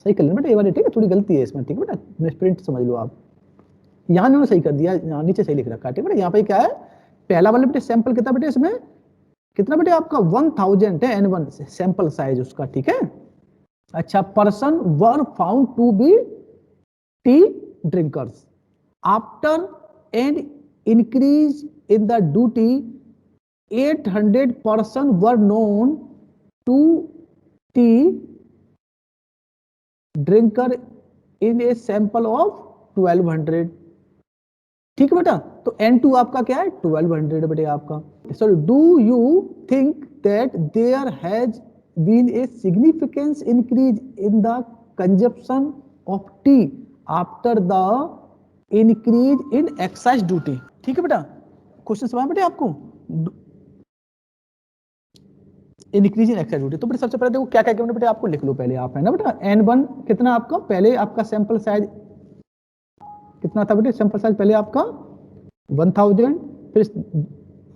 सही कर लेना बेटा, ये वाली ठीक है, थोड़ी गलती है इसमें, ठीक है बेटा, प्रिंट समझ लो आप, यहाँ इन्होंने सही कर दिया, यहाँ नीचे सही लिख रखा है, ठीक है बेटा। यहाँ पे क्या है, पहला वाले बेटे सैंपल कितना बेटे, इसमें कितना बेटे आपका 1000 है N1 सैंपल साइज उसका, ठीक है। अच्छा person were found to be tea drinkers after an increase in the duty 800 person were known to tea drinker in a sample of 1200, ठीक है बेटा। तो N2 आपका क्या है 1200 बेटे आपका। So do you think that there has been a significance increase in the consumption of tea after the increase in excise duty. ठीक है बेटा, क्वेश्चन समझ बेटे आपको, इंक्रीज इन एक्साइज ड्यूटी। तो बेटा सबसे पहले देखो क्या क्या क्या बेटा आपको लिख लो पहले आप, है ना बेटा। N1 कितना आपका, पहले आपका सैंपल साइज कितना था बेटे, सैंपल साइज पहले आपका 1000, फिर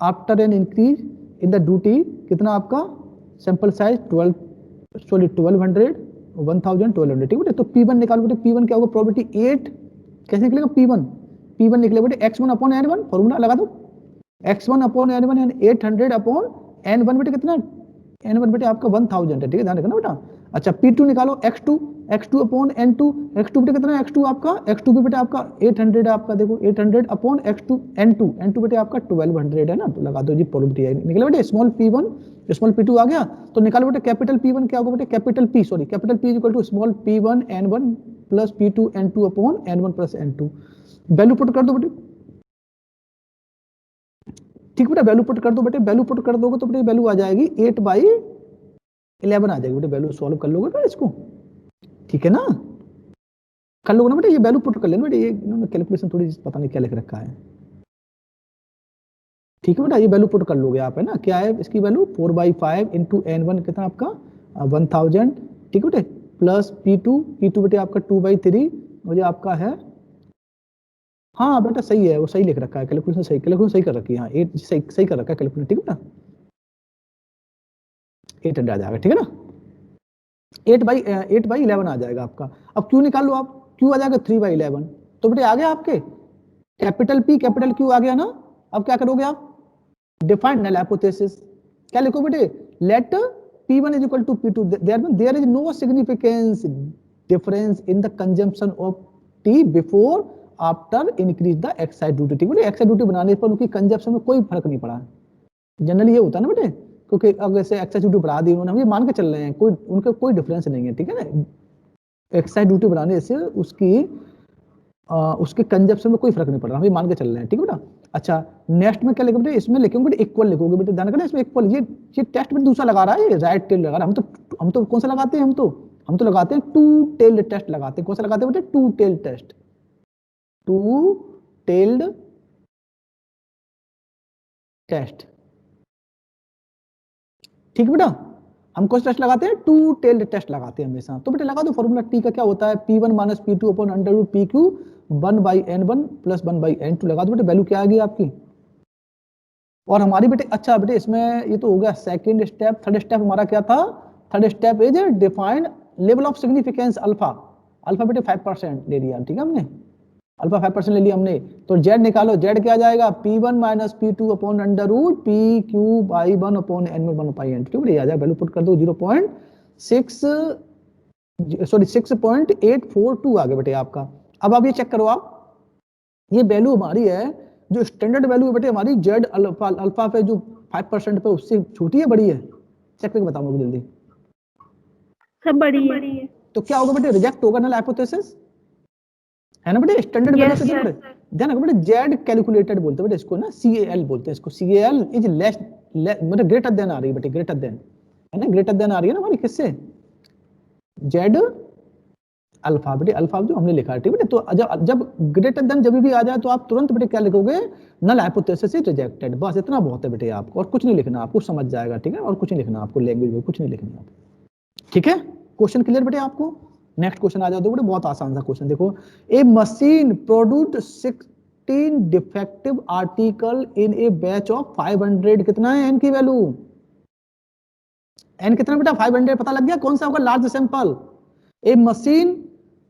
after an increase in the duty कितना आपका सैंपल साइज 1200 1200। ठीक है, तो P1 निकालो बेटे, P1 क्या होगा, प्रोबेबिलिटी 8 कैसे निकलेगा, P1 निकलेगा बेटे x1 अपॉन n1, फॉर्मूला लगा दो, x1 upon n1 and 800 upon n1 बेटे कितना, n1 बेटे आपका 1000 है। ठीक है, ध्यान रखना बेटा। अच्छा P2 निकालो, x2 अपॉन n2, x2 बेटे कितना है, x2 आपका, x2 भी बेटे आपका 800 है आपका, देखो 800 अपॉन x2 n2 बेटे आपका 1200 है ना, तो लगा दो जी, प्रोबेबिलिटी है निकला बेटे। स्मॉल p1 स्मॉल p2 आ गया, तो निकालो बेटे कैपिटल P1 क्या होगा बेटे, capital P equal to small p1 n1 plus p2 n2 upon n1 plus n2। Value put कर दो बेटे, ठीक बेटा, वैल्यू पुट कर दो बेटे, वैल्यू पुट कर दोगे तो बेटे वैल्यू आ जाएगी 8/11 आ जाएगी बेटे, वैल्यू सॉल्व कर लोगे ना इसको, ठीक है ना, कर लोगे ना बेटे, ये वैल्यू पुट कर लेना बेटे, ये इन्होंने कैलकुलेशन थोड़ी पता नहीं क्या लिख रखा है। ठीक है बेटा, ये वैल्यू पुट कर लोगे आप, है ना, क्या है इसकी वैल्यू 4/5 इंटू n1 कितना आपका 1000, ठीक है बेटे, प्लस P2 बेटे आपका 2/3 मुझे आपका है, हाँ बेटा सही है, वो सही लिख रखा है, कैलकुलेशन सही कर रखी है, हाँ 8 सही कर रखा है कैलकुलेशन, ठीक है बेटा, 800 आ जाएगा, ठीक है ना, 8/11 आ जाएगा आपका। अब Q निकाल लो आप, Q आ जाएगा 3/11, तो बेटे आ गया आपके कैपिटल P कैपिटल Q आ गया ना। अब क्या करोगे आप, डिफाइंड नल हाइपोथेसिस, क्या लिखो बेटे, late P1 is equal to P2, there is no significant difference in the consumption of T before after increase the excise duty. ठीक है, एक्साइज ड्यूटी बनाने पर उनकी कंजप्शन में कोई फर्क नहीं पड़ा। जनरली ये होता है ना बेटे, क्योंकि अगर से एक्साइज ड्यूटी बढ़ा दी उन्होंने, हम ये मान के चल रहे हैं कोई उनका कोई डिफरेंस नहीं है, ठीक है ना, एक्साइज ड्यूटी बढ़ाने से उसके कंजप्शन में कोई फर्क नहीं पड़ रहा, हम ये मान के चल रहे हैं, ठीक है बेटा। अच्छा नेक्स्ट में क्या लिखोगे बेटे, इसमें लिखोगे बेटे इक्वल लिखोगे बेटे, ध्यान रखना इसमें इक्वल, ये टेस्ट में दूसरा लगा रहा है, ये राइट टेल लगा रहा है, हम तो कौन सा लगाते हैं, हम तो लगाते हैं टू टेल्ड टेस्ट लगाते हैं, कौन सा लगाते हैं बेटे, two tailed test, two tailed test, ठीक है बेटा, हम कौन सा टेस्ट लगाते हैं, टू टेल्ड टेस्ट लगाते हैं हमेशा। तो बेटा लगा दो फॉर्मूला, टी का क्या होता है, P1 minus P2 upon under root PQ 1/n1 plus 1/n2 लगा दो बेटे, वैल्यू क्या आ गई आपकी। और हमारी बेटे, अच्छा बेटे इसमें ये तो हो गया सेकंड स्टेप, थर्ड स्टेप हमारा क्या था, third step is defined level of significance alpha बेटे 5% ले लिया, ठीक है हमने, अल्फा 5% ले लिया हमने, तो जेड निकालो, जेड क्या जाएगा, P1 minus P2 upon under root PQ/1 upon n1 1/n, ठीक है, आ जाएगा, वैल्यू पुट कर दो 6.842 आ गया बेटे आपका। अब आप ये चेक करो, आप ये वैल्यू हमारी है जो स्टैंडर्ड वैल्यू है बेटे हमारी, जेड अल्फा पे जो 5% पे, उससे छोटी है बड़ी है, चेक करके बताओ मुझे जल्दी। सब बड़ी है। तो क्या होगा बेटे, रिजेक्ट होगा नल हाइपोथेसिस, है ना बेटे, स्टैंडर्ड वैल्यू से बेटे, ध्यान रखो बेटे, जेड कैलकुलेटेड बोलते हैं बेटे इसको ना, CAL बोलते हैं इसको, CAL इज लेस मतलब ग्रेटर देन आ रही है बेटे, ग्रेटर देन, है ना, ग्रेटर देन आ रही है ना हमारी किससे, जेड अल्फा बेटे, अल्फा जो हमने लिखा है, ठीक है बेटे। तो जब ग्रेटर देन जब भी आ जाए तो आप तुरंत बेटे क्या लिखोगे, नल हाइपोथेसिस इज रिजेक्टेड, बस इतना बहुत है बेटे आपको, और कुछ नहीं लिखना, आपको समझ जाएगा, ठीक है, और कुछ नहीं लिखना आपको, लैंग्वेज में कुछ नहीं लिखनी आप, ठीक है। क्वेश्चन क्लियर बेटे आपको, नेक्स्ट क्वेश्चन आ जाओ, देखो बहुत आसान सा क्वेश्चन, देखो, a machine produced 16 defective article in a batch of 500, कितना है एन की वैल्यू, एन कितना बेटा 500, पता लग गया कौन सा होगा large sample. A machine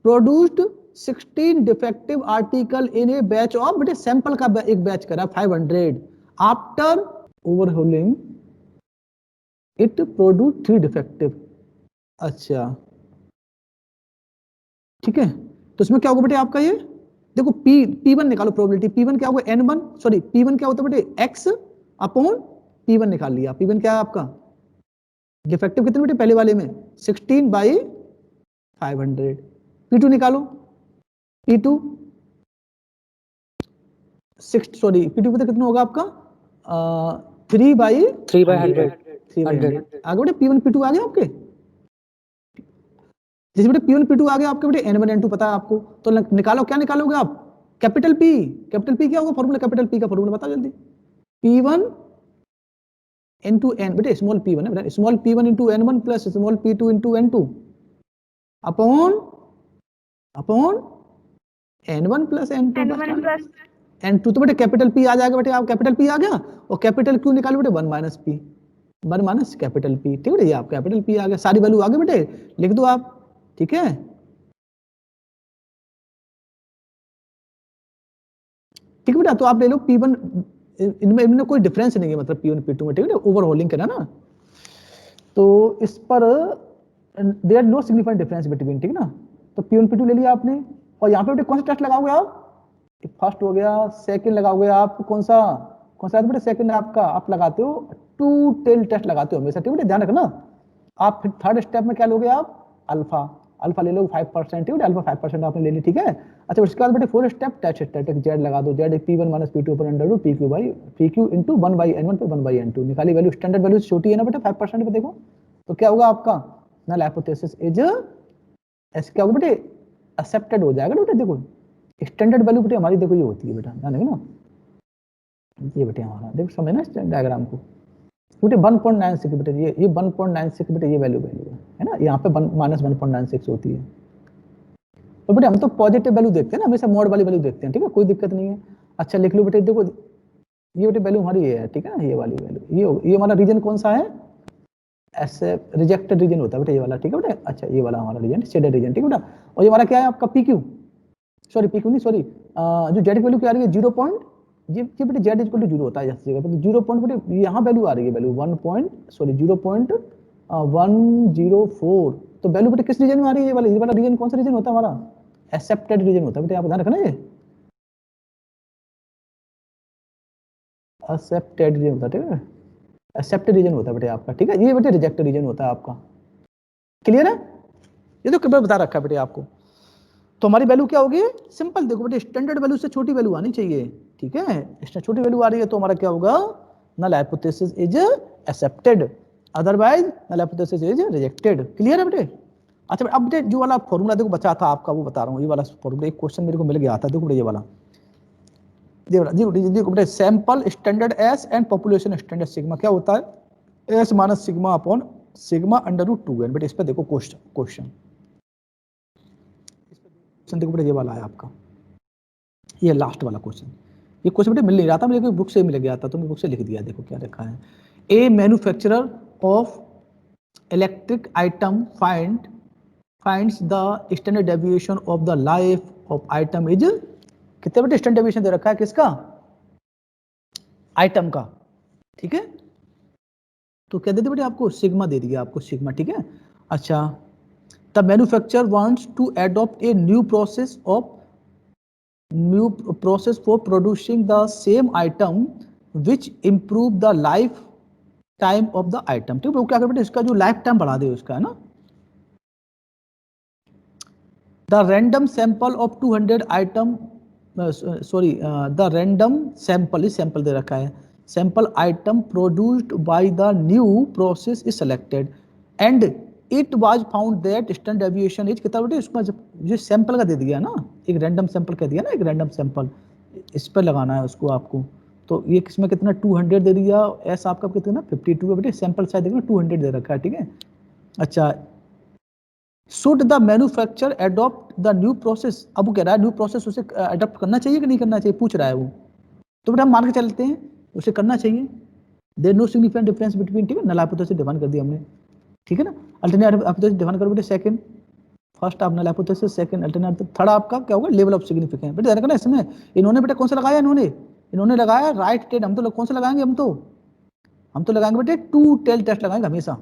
produced 16 defective article in a batch of, बेटे सैंपल का एक बैच करा 500, आफ्टर ओवरहोलिंग इट प्रोड्यूस 3 डिफेक्टिव। अच्छा ठीक है, तो इसमें क्या होगा बेटे आपका, ये देखो P1 निकालो, प्रोबेबिलिटी P1 क्या होगा, P1 क्या होता है बेटे, x अपॉन P1 निकाल लिया, P1 क्या है आपका, डिफेक्टिव कितने बेटे पहले वाले में 16/500, P2 निकालो, P2 P2 कितना होगा आपका 3/100, आगे बेटे P1 P2 आ गया आपके, जैसे बेटे P1 P2 आ गया आपके बेटे N1 N2 पता है आपको, तो निकालो, क्या निकालोगे आप? कैपिटल P क्या होगा फॉर्मूला? कैपिटल P का फॉर्मूला बताओ जल्दी। P1 into N, बेटे स्मॉल P1 है बेटा, small P1 into N1 plus small P2 into N2 upon N1 plus N2 N1 plus N2, तो बेटे कैपिटल P आ जाएगा बेटे, आप कैपिटल P आ गया, और कैपिटल Q निकालो बेटे 1 minus P, 1 minus capital P, ठीक है, ये आप कैपिटल P आ गया, सारी वैल्यू आ गई बेटे, लिख दो आप, ठीक है। ठीक है बेटा, तो आप ले लो P1, इनमें कोई डिफरेंस नहीं है, मतलब P1 P2 में, ठीक है, ओवरहोलिंग करना ना, तो इस पर there no significant difference between, ठीक है ना। तो P1 P2 ले लिया आपने, और यहाँ पे बेटे कौन सा टेस्ट लगाओगे आप? फर्स्ट हो गया, सेकंड लगाओगे आप, कौन सा बेटे? सेकंड आपका, आप लगाते हो टू टेल टेस्ट लगाते हो हमेशा, ठीक है, ध्यान रखना। आप फिर थर्ड स्टेप में क्या लोगे आप? अल्फा ले लो 5%, ठीक है, अल्फा 5% आपने ले ली, ठीक है। अच्छा, उसके बाद बेटे fourth step test static, Z लगा दो, जेड P1 माइनस P2 पर under root PQ into 1/N1 पे 1/N2, निकाली वैल्यू, स्टैंडर्ड वैल्यू छोटी है ना बेटा 5% पे, देखो तो क्या होगा आपका? नल हाइपोथेसिस इज, ऐसे क्या होगा बेटे? एक्सेप्टेड हो जाएगा बेटे, देखो स्टैंडर्ड वैल्यू बेटे हमारी, देखो ये होती है बेटा, ध्यान रखना, ये बेटे हमारा, देखो समझना इस डायग्राम को, बेटे 1.96 बेटे, ये 1.96 बेटे, ये वैल्यू है ना, यहाँ पे माइनस 1.96 होती है। तो बेटे हम तो पॉजिटिव वैल्यू देखते हैं ना, हमेशा मोड वाली वैल्यू देखते हैं, ठीक है, कोई दिक्कत नहीं है। अच्छा लिख लो बेटे, देखो ये बेटे वैल्यू हमारी ये है, ठीक है ना, ये वाली वैल्यू, ये हमारा रीजन कौन सा है? ऐसे रिजेक्टेड रीजन होता है बेटे, ये वाला, ठीक है बेटे। अच्छा, ये वाला हमारा रीजन, शेडेड रीजन, ठीक है बेटा। और ये हमारा क्या है आपका? PQ नहीं, जो जेड की वैल्यू क्या आ रही है? 0 पॉइंट, ये बेटे जेड इक्वल टू 0 होता है इस जगह पे, तो 0 पॉइंट बेटे यहाँ वैल्यू आ रही है, वैल्यू 0.104, तो वैल्यू बेटे किस रीजन में आ रही है? ये वाला रीजन कौन सा रीजन होता है हमारा? एक्सेप्टेड रीजन होता है बेटे, आप ध्यान रखना, ये एक्सेप्टेड रीजन होता है, ठीक है, एक्सेप्टेड रीजन होता है बेटे आपका, ठीक है, ये बेटे रिजेक्टेड रीजन होता है आपका, क्लियर है? ये तो क्लियर बता रखा है बेटे आपको। तो हमारी वैल्यू क्या होगी? सिंपल, देखो बेटे स्टैंडर्ड वैल्यू से छोटी वैल्यू आनी चाहिए, ठीक है, इससे छोटी वैल्यू आ रही है तो हमारा क्या होगा? Null hypothesis is accepted, otherwise null hypothesis is rejected, clear है बेटे? अच्छा अब बेटे जो वाला फॉर्मूला देखो बचा था आपका, वो बता रहा हूँ, ये वाला फॉर्मूला, एक क्वेश्चन मेरे को मिल गया था, देखो बेटे ये वाला, देखो बेटे, sample standard S and population standard sigma क्या होता है? S minus sigma upon sigma under root 2n, बेटे इस पर देखो क्वेश्चन देखो बेटे, ये वाला है आपका, ये लास्ट वाला क्वेश्चन, ये क्वेश्चन बेटे मिल नहीं रहा था मेरे को, बुक से मिल गया था, तो मैं बुक से लिख दिया, देखो क्या लिखा है। A manufacturer of electric item finds the standard deviation of the life of item is, कितने बेटे स्टैंडर्ड डेविएशन दे रखा है? किसका? आइटम का, ठीक है, तो क्या दे दिया बेटे आपको? सिग्मा दे दिया आपको, सिग्मा, ठीक है। अच्छा, the manufacturer wants to adopt a new process for producing the same item which improve the life time of the item, ठीक है, क्या कर बेटे इसका जो लाइफ टाइम बढ़ा दे उसका, है ना। the random sample of 200 item the random sample, इस सैंपल दे रखा है, sample item produced by the new process is selected and it was found that standard deviation is, कितना बेटे उसका जो सैंपल का दे दिया ना, एक रैंडम सैंपल कह दिया ना, एक रैंडम सैंपल, इस पर लगाना है उसको आपको, तो ये किसमें कितना 200 दे दिया, एस आपका कितना 52 है बेटे, सैंपल साइज देखना 200 दे रखा है, ठीक है। अच्छा, should the manufacture adopt the new process, अब वो कह रहा है न्यू प्रोसेस उसे अडॉप्ट करना चाहिए कि नहीं करना चाहिए, पूछ रहा है वो, तो बेटा हम मान के चलते हैं उसे करना चाहिए, there no significant difference between, ठीक है, नल हाइपोथेसिस डिफाइन कर दिया हमने, ठीक है ना। अल्टरनेट हाइपोथेसिस डिफाइन करो बेटे, सेकंड, फर्स्ट आप null hypothesis, second alternate, third आपका क्या होगा? लेवल ऑफ सिग्निफिकेंस, बेटा ध्यान रखना इसमें, इन्होंने बेटा कौन सा लगाया? इन्होंने लगाया राइट टेल, हम तो कौन सा लगाएंगे? हम तो लगाएंगे बेटे टू टेल टेस्ट लगाएंगे हमेशा,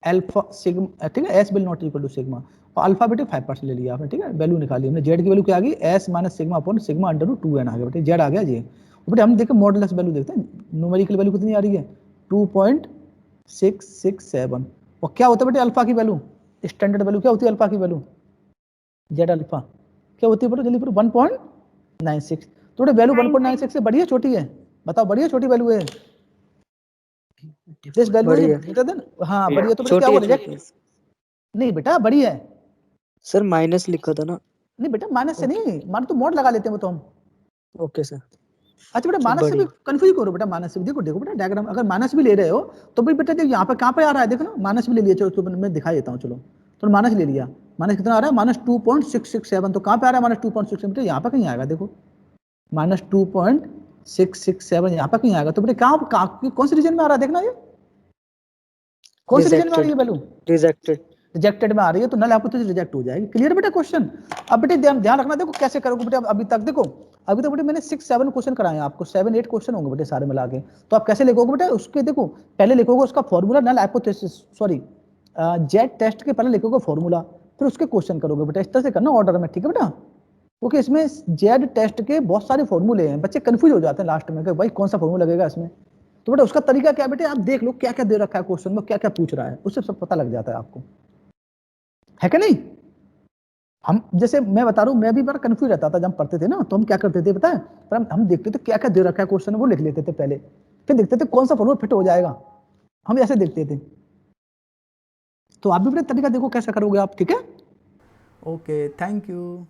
अल्फा सिग्मा, ठीक है, S will not equal to sigma, और अल्फा बेटे 5% ले लिया आपने, ठीक है, वैल्यू निकाली हमने, जेड की वैल्यू क्या आ गई? S minus sigma upon sigma under root 2n आ गया बेटे, जेड आ गया जी। बेटे हम देखें मॉडुलस वैल्यू देखते हैं, न्यूमेरिकल वैल्यू कितनी आ रही है? 2.667, और क्या होता है बेटे अल्फा की वैल्यू? स्टैंडर्ड वैल्यू क्या होती है अल्फा की वैल्यू? जेड अल्फा क्या होती है बेटे जल्दी, 1.96, तो बेटे वैल्यू 1.96 से बड़ी है छोटी है? बताओ, बड़ी है छोटी वैल्यू है? This value is greater than, हाँ बड़ी है, तो बेटा क्या होगा? रिजेक्ट नहीं बेटा, बड़ी है, सर माइनस लिखा था ना। नहीं बेटा माइनस से नहीं, मान तो मोड लगा लेते हैं वो तो हम। Okay sir. अच्छा बेटा माइनस से भी कंफ्यूज करो बेटा, माइनस से भी देखो, देखो बेटा डायग्राम अगर माइनस भी ले रहे हो तो भी बेटा देखो यहाँ पे कहाँ पे आ रहा है, देखो ना माइनस भी ले लिया, चलो तो मैं दिखा देता हूँ, चलो तो माइनस ले लिया, माइनस कितना आ रहा है, -2.667, तो कहाँ पे आ रहा है -2.667, बेटा यहाँ पे कहीं आएगा, देखो -2.667 यहाँ पे कहीं आएगा, तो बेटा कौन से रीजन में आ रहा है, देखना ये कौन से रीजन में आ रही है वैल्यू, रिजेक्टेड। रिजेक्टेड में आ रही है, तो नल हाइपोथेसिस रिजेक्ट हो जाएगी। क्लियर बेटा क्वेश्चन। अब बेटे ध्यान रखना, देखो कैसे करोगे बेटा, अभी तक देखो, अभी तक बेटे मैंने 6-7 क्वेश्चन कराए हैं आपको, 7-8 क्वेश्चन होंगे बेटे सारे मिला के, तो आप कैसे लिखोगे बेटा उसके, देखो पहले लिखोगे उसका formula, null hypothesis sorry Z test के पहले लिखोगे फॉर्मूला, फिर उसके क्वेश्चन करोगे बेटा, इस तरह से करना ऑर्डर में, ठीक है बेटा, क्योंकि इसमें जेड टेस्ट के बहुत सारे फॉर्मूले हैं, बच्चे कंफ्यूज हो जाते हैं लास्ट में कि भाई कौन सा फॉर्मूला लगेगा इसमें, तो बेटा उसका तरीका क्या है बेटे, आप देख लो क्या क्या दे रखा है क्वेश्चन में, क्या क्या पूछ रहा है, उससे सब पता लग जाता है आपको, है कि नहीं। हम जैसे मैं बता रहा हूँ, मैं भी बड़ा कंफ्यूज रहता था जब हम पढ़ते थे ना, तो हम क्या करते थे पता है, पर हम देखते थे क्या क्या दे रखा है क्वेश्चन, वो लिख लेते थे पहले, फिर देखते थे कौन सा फॉर्मूला फिट हो जाएगा, हम ऐसे देखते थे। तो आप भी अपना तरीका देखो कैसा करोगे आप, ठीक है। Okay thank you.